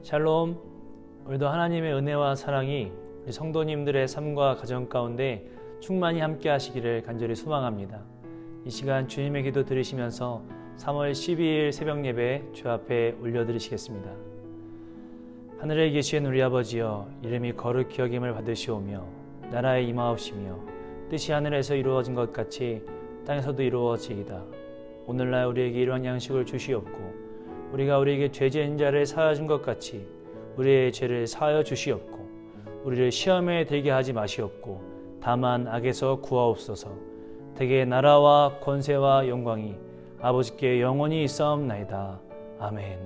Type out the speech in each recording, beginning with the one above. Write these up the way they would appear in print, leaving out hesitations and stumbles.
샬롬. 오늘도 하나님의 은혜와 사랑이 우리 성도님들의 삶과 가정 가운데 충만히 함께 하시기를 간절히 소망합니다. 이 시간 주님의 기도 들으시면서 3월 12일 새벽 예배 주 앞에 올려드리시겠습니다. 하늘에 계신 우리 아버지여, 이름이 거룩히 여김을 받으시오며 나라에 임하옵시며 뜻이 하늘에서 이루어진 것 같이 땅에서도 이루어지이다. 오늘날 우리에게 일용할 양식을 주시옵고 우리가 우리에게 죄 지은 자를 사하여 준 것 같이 우리의 죄를 사하여 주시옵고 우리를 시험에 들게 하지 마시옵고 다만 악에서 구하옵소서. 대개 나라와 권세와 영광이 아버지께 영원히 있사옵나이다. 아멘.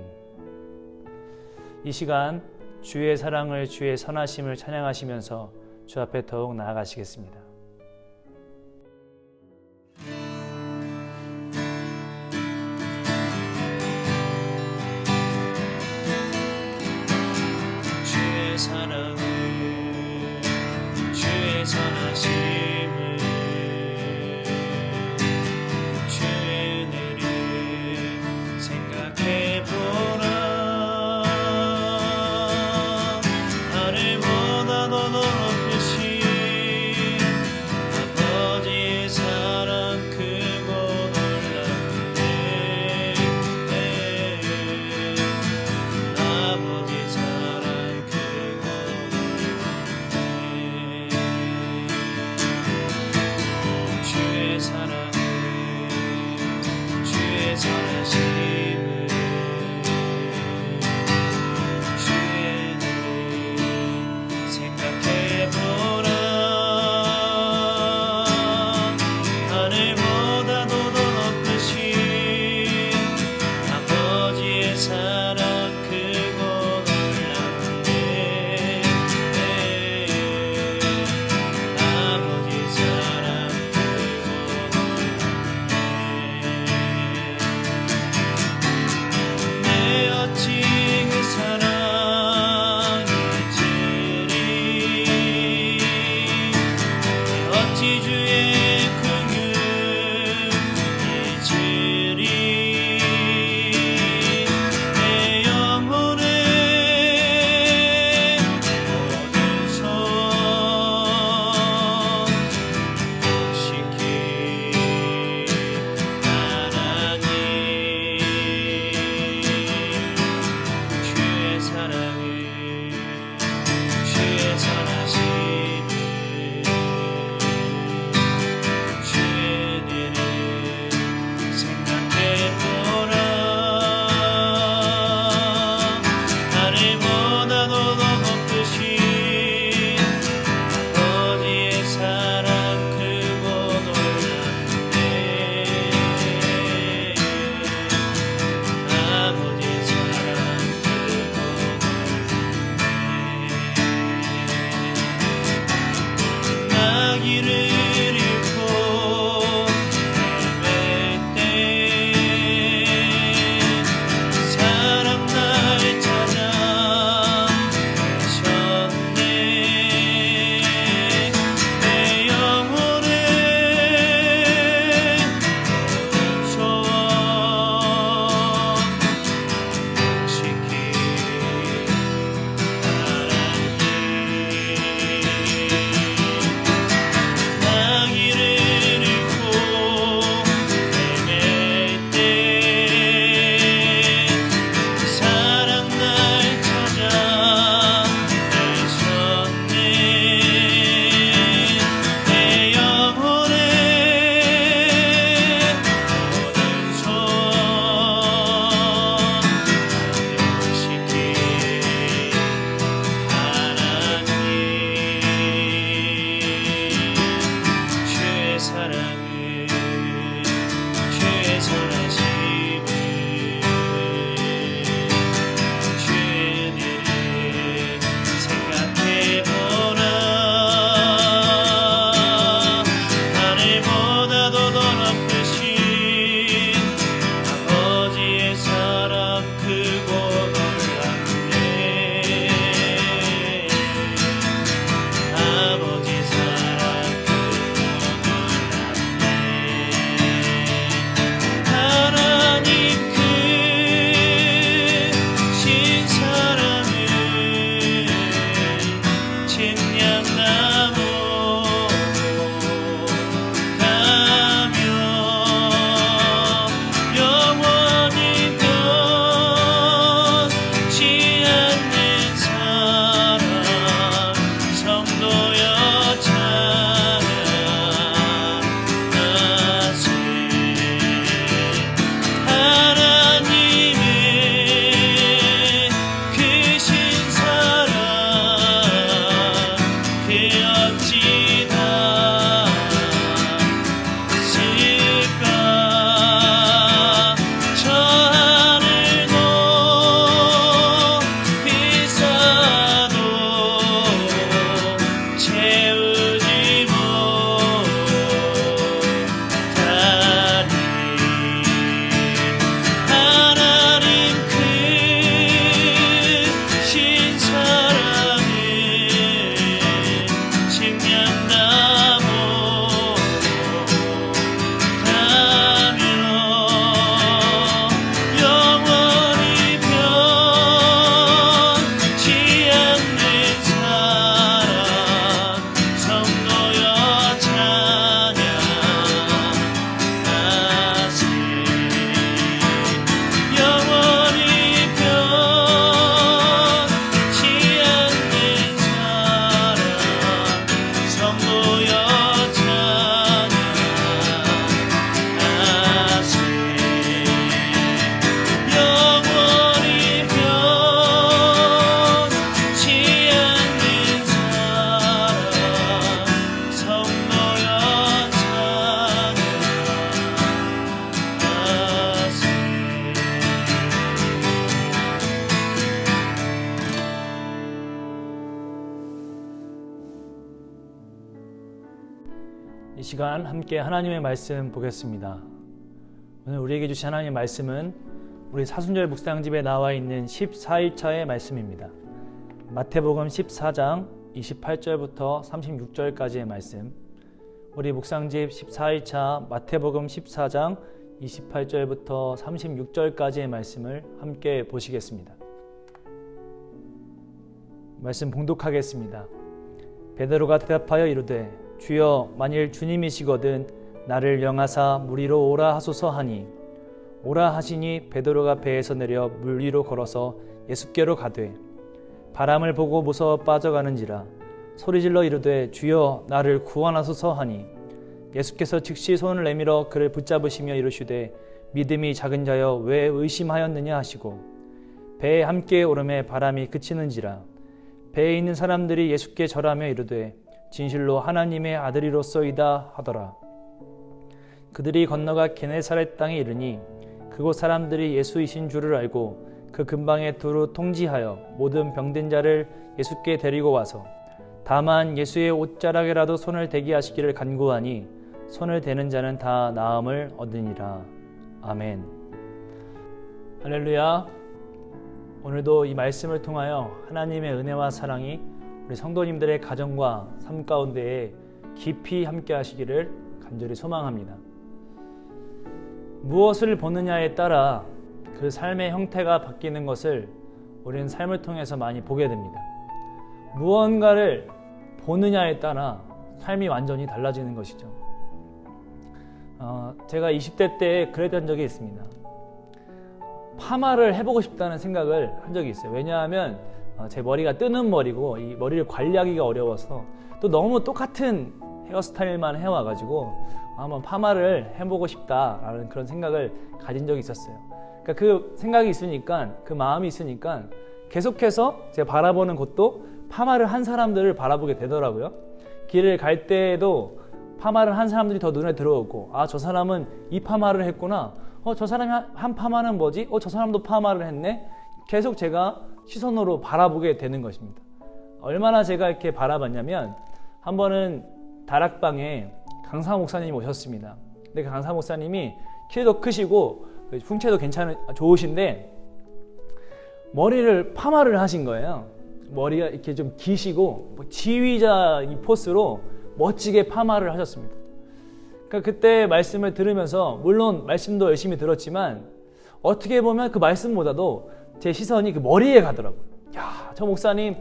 이 시간 주의 사랑을, 주의 선하심을 찬양하시면서 주 앞에 더욱 나아가시겠습니다. 주의 사랑을, 주의 선하심을, 주의 은혜를 생각해보라. 하늘보다 더 높으신 이 시간 함께 하나님의 말씀 보겠습니다. 오늘 우리에게 주신 하나님의 말씀은 우리 사순절 묵상집에 나와 있는 14일차의 말씀입니다. 마태복음 14장 28절부터 36절까지의 말씀, 우리 묵상집 14일차 마태복음 14장 28절부터 36절까지의 말씀을 함께 보시겠습니다. 말씀 봉독하겠습니다. 베드로가 대답하여 이르되 주여 만일 주님이시거든 나를 명하사 물 위로 오라 하소서 하니 오라 하시니 베드로가 배에서 내려 물 위로 걸어서 예수께로 가되 바람을 보고 무서워 빠져가는지라 소리질러 이르되 주여 나를 구원하소서 하니 예수께서 즉시 손을 내밀어 그를 붙잡으시며 이르시되 믿음이 작은 자여 왜 의심하였느냐 하시고 배에 함께 오름에 바람이 그치는지라 배에 있는 사람들이 예수께 절하며 이르되 진실로 하나님의 아들이로소이다 하더라. 그들이 건너가 게네사렛 땅에 이르니 그곳 사람들이 예수이신 줄을 알고 그 근방에 두루 통지하여 모든 병든 자를 예수께 데리고 와서 다만 예수의 옷자락에라도 손을 대게 하시기를 간구하니 손을 대는 자는 다 나음을 얻으니라. 아멘. 할렐루야. 오늘도 이 말씀을 통하여 하나님의 은혜와 사랑이 우리 성도님들의 가정과 삶 가운데에 깊이 함께 하시기를 간절히 소망합니다. 무엇을 보느냐에 따라 그 삶의 형태가 바뀌는 것을 우리는 삶을 통해서 많이 보게 됩니다. 무언가를 보느냐에 따라 삶이 완전히 달라지는 것이죠. 제가 20대 때 그랬던 적이 있습니다. 파마를 해보고 싶다는 생각을 한 적이 있어요. 왜냐하면 제 머리가 뜨는 머리고 이 머리를 관리하기가 어려워서 또 너무 똑같은 헤어스타일만 해와가지고 한번 파마를 해보고 싶다라는 그런 생각을 가진 적이 있었어요. 그러니까 그 생각이 있으니까, 그 마음이 있으니까 계속해서 제가 바라보는 곳도 파마를 한 사람들을 바라보게 되더라고요. 길을 갈 때에도 파마를 한 사람들이 더 눈에 들어오고, 아, 저 사람은 이 파마를 했구나. 저 사람이 한 파마는 뭐지? 저 사람도 파마를 했네. 계속 제가 시선으로 바라보게 되는 것입니다. 얼마나 제가 이렇게 바라봤냐면, 한 번은 다락방에 강사 목사님이 오셨습니다. 근데 그 강사 목사님이 키도 크시고 풍채도 좋으신데 머리를 파마를 하신 거예요. 머리가 이렇게 좀 기시고 지휘자 이 포스로 멋지게 파마를 하셨습니다. 그러니까 그때 말씀을 들으면서 물론 말씀도 열심히 들었지만 어떻게 보면 그 말씀보다도 제 시선이 그 머리에 가더라고요. 야, 저 목사님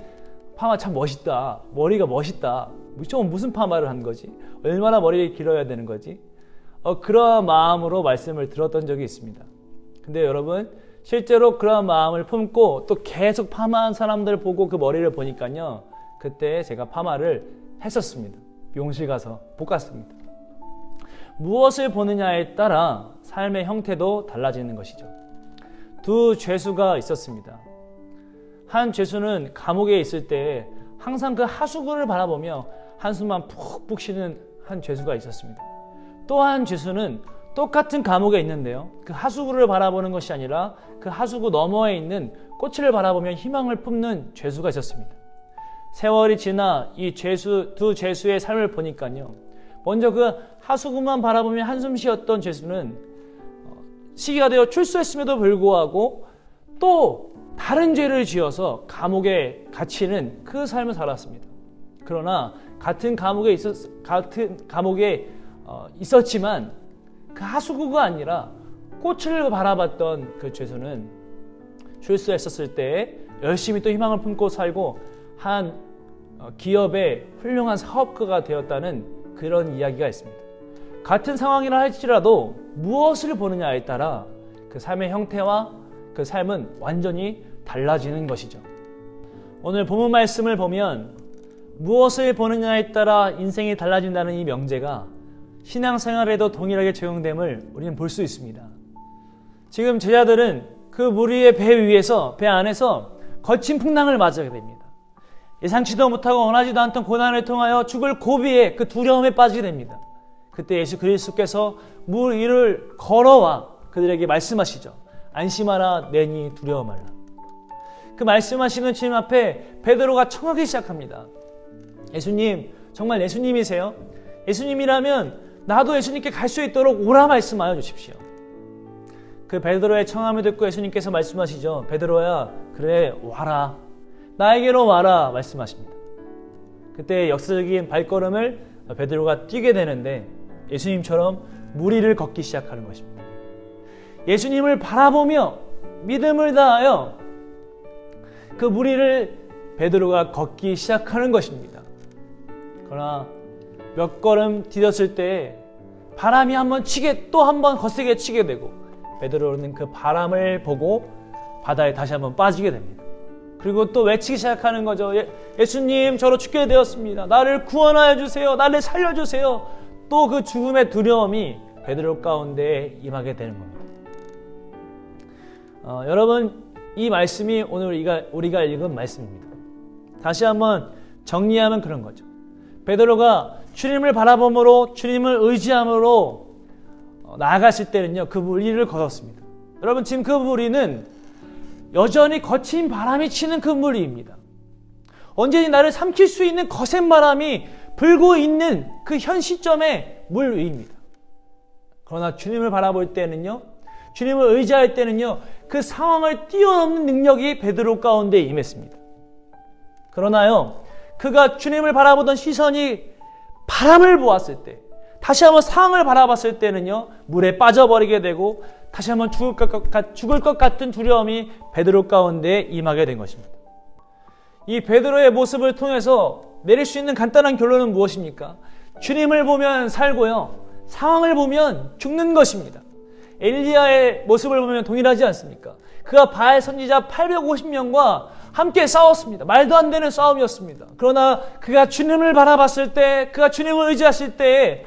파마 참 멋있다. 머리가 멋있다. 무슨 파마를 한 거지? 얼마나 머리가 길어야 되는 거지? 그러한 마음으로 말씀을 들었던 적이 있습니다. 근데 여러분, 실제로 그러한 마음을 품고 또 계속 파마한 사람들 보고 그 머리를 보니까요, 그때 제가 파마를 했었습니다. 미용실 가서 볶았습니다. 무엇을 보느냐에 따라 삶의 형태도 달라지는 것이죠. 두 죄수가 있었습니다. 한 죄수는 감옥에 있을 때 항상 그 하수구를 바라보며 한숨만 푹푹 쉬는 한 죄수가 있었습니다. 또 한 죄수는 똑같은 감옥에 있는데요, 그 하수구를 바라보는 것이 아니라 그 하수구 너머에 있는 꽃을 바라보며 희망을 품는 죄수가 있었습니다. 세월이 지나 이 두 죄수의 삶을 보니까요, 먼저 그 하수구만 바라보며 한숨 쉬었던 죄수는 시기가 되어 출소했음에도 불구하고 또 다른 죄를 지어서 감옥에 갇히는 그 삶을 살았습니다. 그러나 같은 감옥에 있었지만 그 하수구가 아니라 꽃을 바라봤던 그 죄수는 출소했었을 때 열심히 또 희망을 품고 살고 한 기업의 훌륭한 사업가가 되었다는 그런 이야기가 있습니다. 같은 상황이라 할지라도 무엇을 보느냐에 따라 그 삶의 형태와 그 삶은 완전히 달라지는 것이죠. 오늘 본문 말씀을 보면 무엇을 보느냐에 따라 인생이 달라진다는 이 명제가 신앙생활에도 동일하게 적용됨을 우리는 볼 수 있습니다. 지금 제자들은 그 물 위의 배 위에서, 배 안에서 거친 풍랑을 맞게 됩니다. 예상치도 못하고 원하지도 않던 고난을 통하여 죽을 고비에 그 두려움에 빠지게 됩니다. 그때 예수 그리스도께서 물 위를 걸어와 그들에게 말씀하시죠. 안심하라, 내니 두려워 말라. 그 말씀하시는 주님 앞에 베드로가 청하기 시작합니다. 예수님, 정말 예수님이세요? 예수님이라면 나도 예수님께 갈 수 있도록 오라 말씀하여 주십시오. 그 베드로의 청함을 듣고 예수님께서 말씀하시죠. 베드로야, 그래 와라. 나에게로 와라 말씀하십니다. 그때 역사적인 발걸음을 베드로가 뛰게 되는데 예수님처럼 무리를 걷기 시작하는 것입니다. 예수님을 바라보며 믿음을 다하여 그 무리를 베드로가 걷기 시작하는 것입니다. 그러나 몇 걸음 디뎠을 때 바람이 한번 치게 또 한번 거세게 치게 되고 베드로는 그 바람을 보고 바다에 다시 한번 빠지게 됩니다. 그리고 또 외치기 시작하는 거죠. 예수님, 저로 죽게 되었습니다. 나를 구원하여 주세요. 나를 살려주세요. 또 그 죽음의 두려움이 베드로 가운데 임하게 되는 겁니다. 여러분, 이 말씀이 오늘 우리가 읽은 말씀입니다. 다시 한번 정리하면 그런 거죠. 베드로가 주님을 바라봄으로 주님을 의지함으로 나아갔을 때는요, 그 무리를 걷었습니다. 여러분, 지금 그 무리는 여전히 거친 바람이 치는 그 무리입니다. 언제든지 나를 삼킬 수 있는 거센 바람이 불고 있는 그 현 시점의 물 위입니다. 그러나 주님을 바라볼 때는요, 주님을 의지할 때는요, 그 상황을 뛰어넘는 능력이 베드로 가운데 임했습니다. 그러나요, 그가 주님을 바라보던 시선이 바람을 보았을 때, 다시 한번 상황을 바라봤을 때는요, 물에 빠져버리게 되고 다시 한번 죽을 것 같은 두려움이 베드로 가운데 임하게 된 것입니다. 이 베드로의 모습을 통해서 내릴 수 있는 간단한 결론은 무엇입니까? 주님을 보면 살고요, 상황을 보면 죽는 것입니다. 엘리야의 모습을 보면 동일하지 않습니까? 그가 바알 선지자 850명과 함께 싸웠습니다. 말도 안 되는 싸움이었습니다. 그러나 그가 주님을 바라봤을 때, 그가 주님을 의지했을 때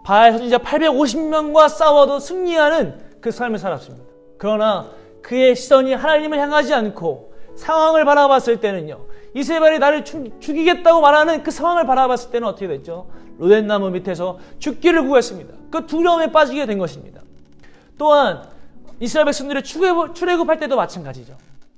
바알 선지자 850명과 싸워도 승리하는 그 삶을 살았습니다. 그러나 그의 시선이 하나님을 향하지 않고 상황을 바라봤을 때는요, 이세벨이 나를 죽이겠다고 말하는 그 상황을 바라봤을 때는 어떻게 됐죠? 로덴나무 밑에서 죽기를 구했습니다. 그 두려움에 빠지게 된 것입니다. 또한 이스라엘 백성들이 출애굽할 때도 마찬가지죠.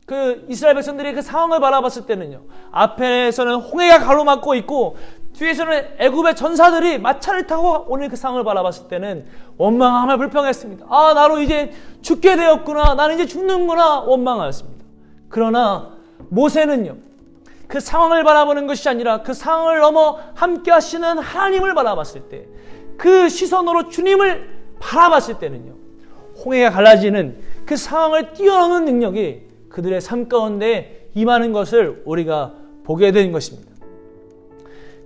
그 이스라엘 백성들이 그 상황을 바라봤을 때는요, 앞에서는 홍해가 가로막고 있고 뒤에서는 애굽의 전사들이 마차를 타고 오는 그 상황을 바라봤을 때는 원망하며 불평했습니다. 아, 나로 이제 죽게 되었구나, 나는 이제 죽는구나, 원망하였습니다. 그러나 모세는요, 그 상황을 바라보는 것이 아니라 그 상황을 넘어 함께 하시는 하나님을 바라봤을 때, 그 시선으로 주님을 바라봤을 때는요, 홍해가 갈라지는 그 상황을 뛰어넘는 능력이 그들의 삶 가운데 임하는 것을 우리가 보게 되는 것입니다.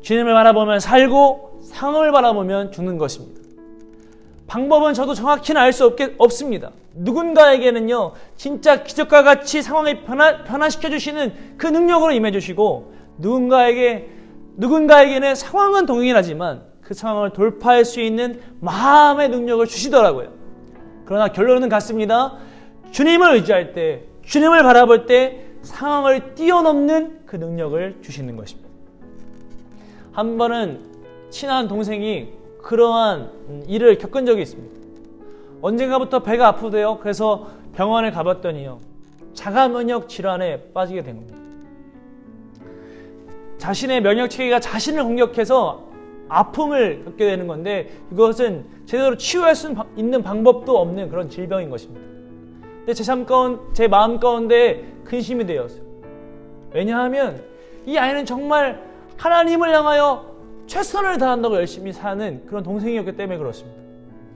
주님을 바라보면 살고 상황을 바라보면 죽는 것입니다. 방법은 저도 정확히는 알 수 없습니다. 누군가에게는요, 진짜 기적과 같이 상황을 변화시켜주시는 그 능력으로 임해주시고, 누군가에게는 상황은 동일하지만 그 상황을 돌파할 수 있는 마음의 능력을 주시더라고요. 그러나 결론은 같습니다. 주님을 의지할 때, 주님을 바라볼 때 상황을 뛰어넘는 그 능력을 주시는 것입니다. 한 번은 친한 동생이 그러한 일을 겪은 적이 있습니다. 언젠가부터 배가 아프대요. 그래서 병원을 가봤더니요, 자가 면역 질환에 빠지게 된 겁니다. 자신의 면역 체계가 자신을 공격해서 아픔을 겪게 되는 건데, 이것은 제대로 치유할 수 있는 방법도 없는 그런 질병인 것입니다. 근데 제 마음 가운데 근심이 되었어요. 왜냐하면 이 아이는 정말 하나님을 향하여 최선을 다한다고 열심히 사는 그런 동생이었기 때문에 그렇습니다.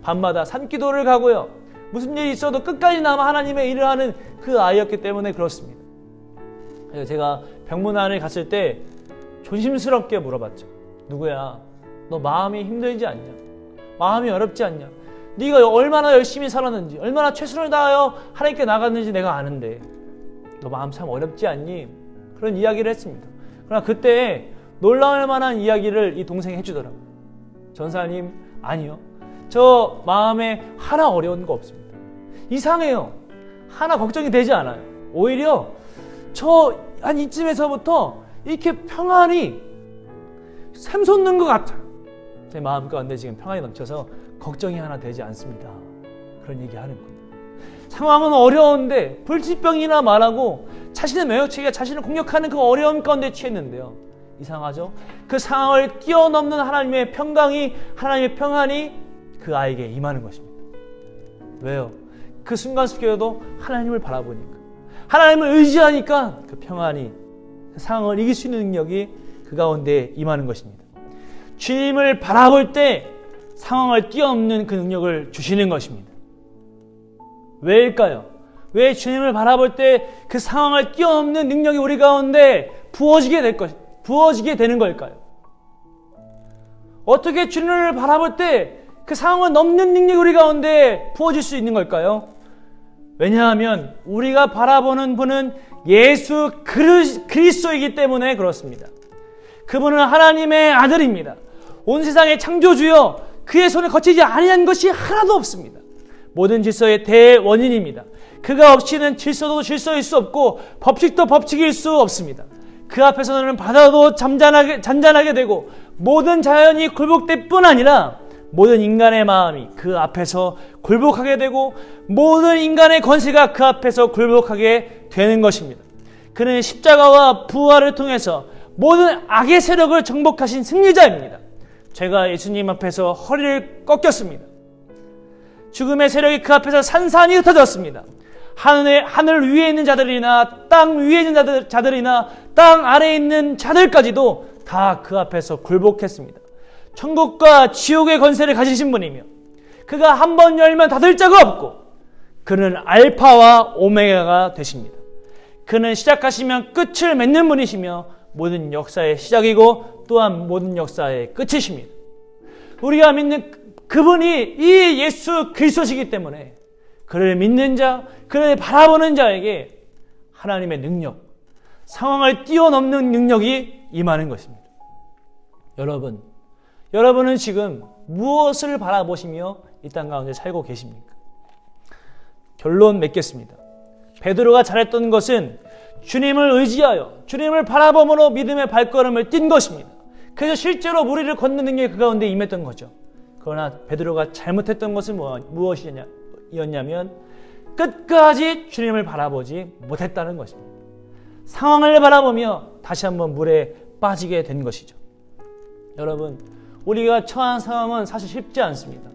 밤마다 산기도를 가고요, 무슨 일이 있어도 끝까지 남아 하나님의 일을 하는 그 아이였기 때문에 그렇습니다. 그래서 제가 병문안을 갔을 때 조심스럽게 물어봤죠. 누구야? 너 마음이 힘들지 않냐? 마음이 어렵지 않냐? 네가 얼마나 열심히 살았는지, 얼마나 최선을 다하여 하나님께 나갔는지 내가 아는데 너 마음 참 어렵지 않니? 그런 이야기를 했습니다. 그러나 그때 놀라울 만한 이야기를 이 동생이 해주더라고요. 전사님, 아니요, 저 마음에 하나 어려운 거 없습니다. 이상해요. 하나 걱정이 되지 않아요. 오히려 저 한 이쯤에서부터 이렇게 평안이 샘솟는 것 같아요. 제 마음 가운데 지금 평안이 넘쳐서 걱정이 하나 되지 않습니다. 그런 얘기하는 거예요. 상황은 어려운데 불치병이나 말하고 자신의 면역체계가 자신을 공격하는 그 어려움 가운데 취했는데요, 이상하죠? 그 상황을 뛰어넘는 하나님의 평강이, 하나님의 평안이 그 아이에게 임하는 것입니다. 왜요? 그 순간 속에도 하나님을 바라보니까, 하나님을 의지하니까 그 평안이, 그 상황을 이길 수 있는 능력이 그 가운데 임하는 것입니다. 주님을 바라볼 때 상황을 뛰어넘는 그 능력을 주시는 것입니다. 왜일까요? 왜 주님을 바라볼 때 그 상황을 뛰어넘는 능력이 우리 가운데 부어지게 되는 걸까요? 어떻게 주님을 바라볼 때 그 상황을 넘는 능력이 우리 가운데 부어질 수 있는 걸까요? 왜냐하면 우리가 바라보는 분은 예수 그리스도이기 때문에 그렇습니다. 그분은 하나님의 아들입니다. 온 세상의 창조주여, 그의 손에 거치지 아니한 것이 하나도 없습니다. 모든 질서의 대원인입니다. 그가 없이는 질서도 질서일 수 없고 법칙도 법칙일 수 없습니다. 그 앞에서는 바다도 잔잔하게 되고 모든 자연이 굴복될 뿐 아니라 모든 인간의 마음이 그 앞에서 굴복하게 되고 모든 인간의 권세가 그 앞에서 굴복하게 되는 것입니다. 그는 십자가와 부활을 통해서 모든 악의 세력을 정복하신 승리자입니다. 제가 예수님 앞에서 허리를 꺾였습니다. 죽음의 세력이 그 앞에서 산산이 흩어졌습니다. 하늘 위에 있는 자들이나 땅 위에 있는 자들이나 땅 아래에 있는 자들까지도 다 그 앞에서 굴복했습니다. 천국과 지옥의 권세를 가지신 분이며 그가 한 번 열면 닫을 자가 없고 그는 알파와 오메가가 되십니다. 그는 시작하시면 끝을 맺는 분이시며 모든 역사의 시작이고 또한 모든 역사의 끝이십니다. 우리가 믿는 그분이 이 예수 그리스도시기 때문에 그를 믿는 자, 그를 바라보는 자에게 하나님의 능력, 상황을 뛰어넘는 능력이 임하는 것입니다. 여러분은 지금 무엇을 바라보시며 이 땅 가운데 살고 계십니까? 결론 맺겠습니다. 베드로가 잘했던 것은 주님을 의지하여 주님을 바라봄으로 믿음의 발걸음을 뛴 것입니다. 그래서 실제로 무리를 걷는 능력이 그 가운데 임했던 거죠. 그러나 베드로가 잘못했던 것은 무엇이었냐면 끝까지 주님을 바라보지 못했다는 것입니다. 상황을 바라보며 다시 한번 물에 빠지게 된 것이죠. 여러분, 우리가 처한 상황은 사실 쉽지 않습니다.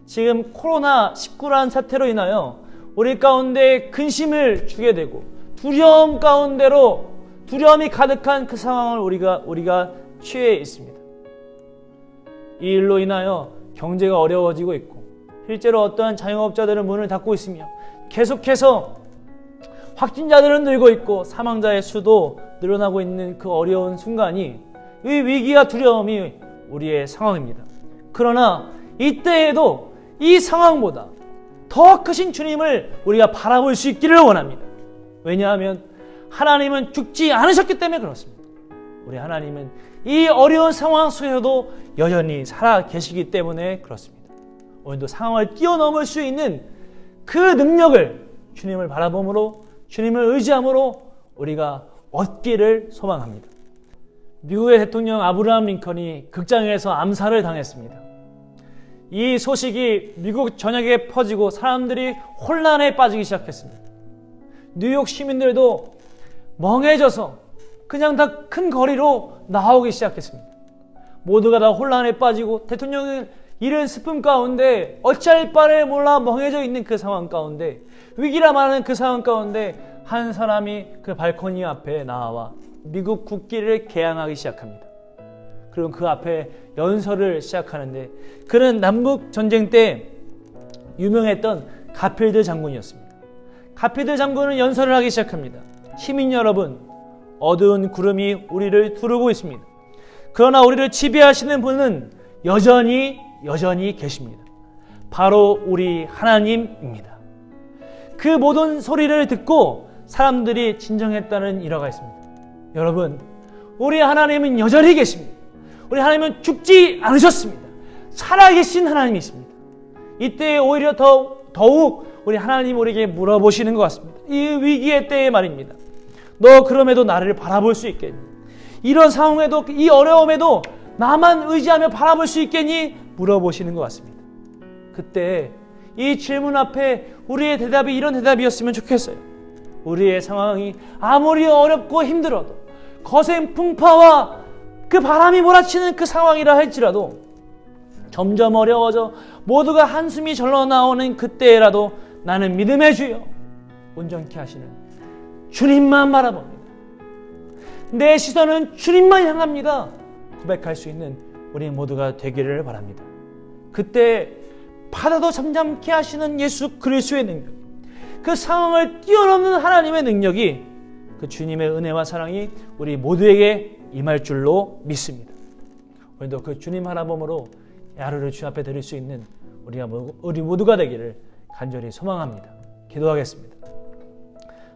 지금 코로나19라는 사태로 인하여 우리 가운데 근심을 주게 되고 두려움 가운데로 두려움이 가득한 그 상황을 우리가 취해 있습니다. 이 일로 인하여 경제가 어려워지고 있고 실제로 어떠한 자영업자들은 문을 닫고 있으며 계속해서 확진자들은 늘고 있고 사망자의 수도 늘어나고 있는 그 어려운 순간이 이 위기와 두려움이 우리의 상황입니다. 그러나 이때에도 이 상황보다 더 크신 주님을 우리가 바라볼 수 있기를 원합니다. 왜냐하면 하나님은 죽지 않으셨기 때문에 그렇습니다. 우리 하나님은 이 어려운 상황 속에서도 여전히 살아 계시기 때문에 그렇습니다. 오늘도 상황을 뛰어넘을 수 있는 그 능력을 주님을 바라봄으로 주님을 의지함으로 우리가 얻기를 소망합니다. 미국의 대통령 아브라함 링컨이 극장에서 암살을 당했습니다. 이 소식이 미국 전역에 퍼지고 사람들이 혼란에 빠지기 시작했습니다. 뉴욕 시민들도 멍해져서 그냥 다 큰 거리로 나오기 시작했습니다. 모두가 다 혼란에 빠지고 대통령을 잃은 슬픔 가운데 어찌할 바를 몰라 멍해져 있는 그 상황 가운데 위기라 말하는 그 상황 가운데 한 사람이 그 발코니 앞에 나와 미국 국기를 개양하기 시작합니다. 그리고 그 앞에 연설을 시작하는데 그는 남북 전쟁 때 유명했던 가필드 장군이었습니다. 가필드 장군은 연설을 하기 시작합니다. 시민 여러분, 어두운 구름이 우리를 두르고 있습니다. 그러나 우리를 지배하시는 분은 여전히 계십니다. 바로 우리 하나님입니다. 그 모든 소리를 듣고 사람들이 진정했다는 일화가 있습니다. 여러분, 우리 하나님은 여전히 계십니다. 우리 하나님은 죽지 않으셨습니다. 살아계신 하나님이십니다. 이때 오히려 더욱 우리 하나님 우리에게 물어보시는 것 같습니다. 이 위기의 때에 말입니다. 너 그럼에도 나를 바라볼 수 있겠니? 이런 상황에도 이 어려움에도 나만 의지하며 바라볼 수 있겠니? 물어보시는 것 같습니다. 그때 이 질문 앞에 우리의 대답이 이런 대답이었으면 좋겠어요. 우리의 상황이 아무리 어렵고 힘들어도 거센 풍파와 그 바람이 몰아치는 그 상황이라 할지라도 점점 어려워져 모두가 한숨이 절로 나오는 그때라도 나는 믿음의 주여 온전케 하시는 주님만 바라봅니다. 내 시선은 주님만 향합니다. 고백할 수 있는 우리 모두가 되기를 바랍니다. 그때 바다도 잠잠케 하시는 예수 그리스도의 능력, 그 상황을 뛰어넘는 하나님의 능력이, 그 주님의 은혜와 사랑이 우리 모두에게 임할 줄로 믿습니다. 오늘도 그 주님 하나님으로 하루를 주 앞에 드릴 수 있는 우리 모두가 되기를 간절히 소망합니다. 기도하겠습니다.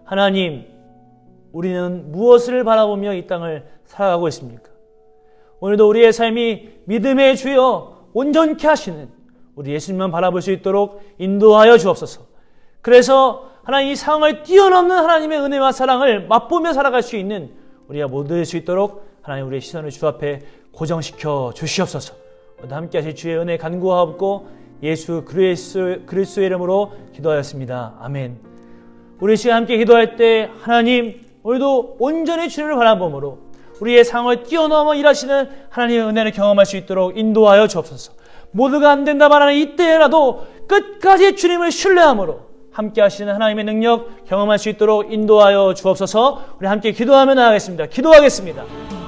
하나님, 우리는 무엇을 바라보며 이 땅을 살아가고 있습니까? 오늘도 우리의 삶이 믿음의 주여 온전케 하시는 우리 예수님만 바라볼 수 있도록 인도하여 주옵소서. 그래서 하나님, 이 상황을 뛰어넘는 하나님의 은혜와 사랑을 맛보며 살아갈 수 있는 우리가 모두 될 수 있도록 하나님, 우리의 시선을 주 앞에 고정시켜 주시옵소서. 오늘 함께 하실 주의 은혜 간구하옵고 예수 그리스도의 이름으로 기도하였습니다. 아멘. 우리 시간 함께 기도할 때 하나님, 오늘도 온전히 주님을 바라봄으로 우리의 상황을 뛰어넘어 일하시는 하나님의 은혜를 경험할 수 있도록 인도하여 주옵소서. 모두가 안 된다 말하는 이때라도 끝까지 주님을 신뢰함으로 함께 하시는 하나님의 능력 경험할 수 있도록 인도하여 주옵소서. 우리 함께 기도하며 나가겠습니다. 기도하겠습니다.